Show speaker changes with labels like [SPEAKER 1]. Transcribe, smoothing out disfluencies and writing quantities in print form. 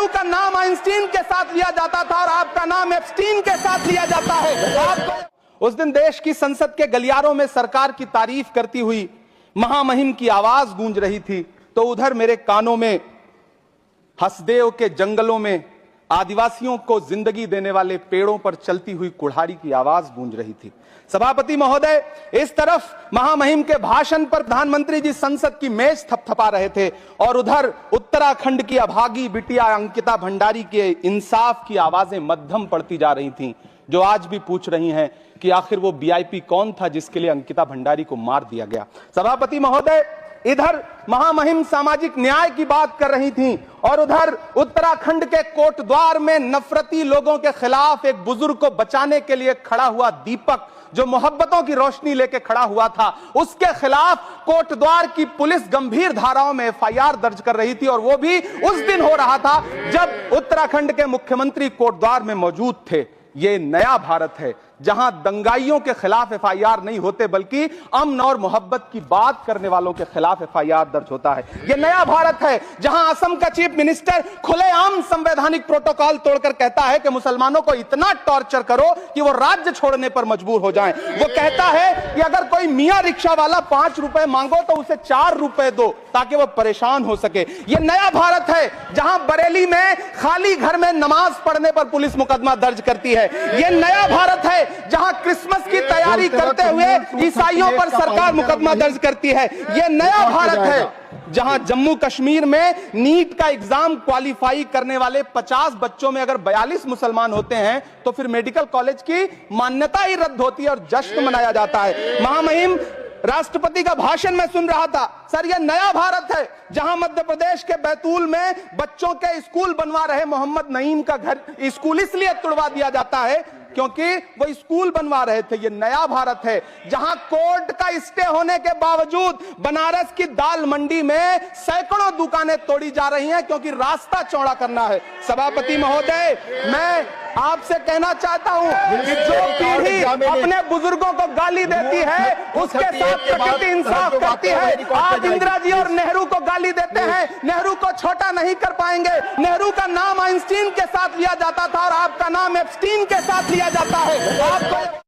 [SPEAKER 1] नेहरू का नाम आइंस्टीन के साथ लिया जाता था और आपका नाम एप्स्टीन के साथ लिया जाता है। आपको उस दिन देश की संसद के गलियारों में सरकार की तारीफ करती हुई महामहिम की आवाज गूंज रही थी, तो उधर मेरे कानों में हसदेव के जंगलों में आदिवासियों को जिंदगी देने वाले पेड़ों पर चलती हुई कुल्हाड़ी की आवाज गूंज रही थी। सभापति महोदय, इस तरफ महामहिम के भाषण पर प्रधानमंत्री जी संसद की मेज थपथपा रहे थे और उधर उत्तराखंड की अभागी बिटिया अंकिता भंडारी के इंसाफ की आवाजें मध्यम पड़ती जा रही थीं, जो आज भी पूछ रही हैं कि आखिर वो वीआईपी कौन था जिसके लिए अंकिता भंडारी को मार दिया गया। सभापति महोदय, इधर महामहिम सामाजिक न्याय की बात कर रही थीं और उधर उत्तराखंड के कोटद्वार में नफरती लोगों के खिलाफ एक बुजुर्ग को बचाने के लिए खड़ा हुआ दीपक, जो मोहब्बतों की रोशनी लेके खड़ा हुआ था, उसके खिलाफ कोटद्वार की पुलिस गंभीर धाराओं में एफआईआर दर्ज कर रही थी। और वो भी उस दिन हो रहा था जब उत्तराखंड के मुख्यमंत्री कोटद्वार में मौजूद थे। ये नया भारत है जहां दंगाइयों के खिलाफ एफआईआर नहीं होते, बल्कि अमन और मोहब्बत की बात करने वालों के खिलाफ एफआईआर दर्ज होता है। यह नया भारत है जहां असम का चीफ मिनिस्टर खुलेआम संवैधानिक प्रोटोकॉल तोड़कर कहता है कि मुसलमानों को इतना टॉर्चर करो कि वो राज्य छोड़ने पर मजबूर हो जाएं। वो कहता है कि अगर कोई मियां रिक्शा वाला 5 रुपए मांगो तो उसे 4 रुपए दो ताकि वो परेशान हो सके। यह नया भारत है जहां बरेली में खाली घर में नमाज पढ़ने पर पुलिस मुकदमा दर्ज करती है। यह नया भारत है जहां क्रिसमस की तैयारी करते हुए ईसाइयों पर सरकार मुकदमा दर्ज करती है। यह नया भारत है जहां जम्मू कश्मीर में नीट का एग्जाम क्वालिफाई करने वाले 50 बच्चों में अगर 42 मुसलमान होते हैं तो फिर मेडिकल कॉलेज की मान्यता ही रद्द होती है और जश्न मनाया जाता है। महामहिम राष्ट्रपति का भाषण में सुन रहा था। सर, यह नया भारत है जहां मध्य प्रदेश के बैतूल में बच्चों के स्कूल बनवा रहे मोहम्मद नईम का घर स्कूल इसलिए तुड़वा दिया जाता है क्योंकि वो स्कूल बनवा रहे थे। ये नया भारत है जहां कोर्ट का स्टे होने के बावजूद बनारस की दाल मंडी में सैकड़ों दुकानें तोड़ी जा रही हैं क्योंकि रास्ता चौड़ा करना है। सभापति महोदय, मैं आपसे कहना चाहता हूं कि जो पीढ़ी अपने बुजुर्गों को गाली देती है उसके साथ प्रकृति इंसाफ करती है। आज इंदिरा जी और नेहरू को गाली देते हैं, नेहरू को छोटा नहीं कर पाएंगे। नेहरू का नाम आइंस्टीन के साथ लिया जाता था और आपका नाम एप्स्टीन के साथ लिया जाता है। आपको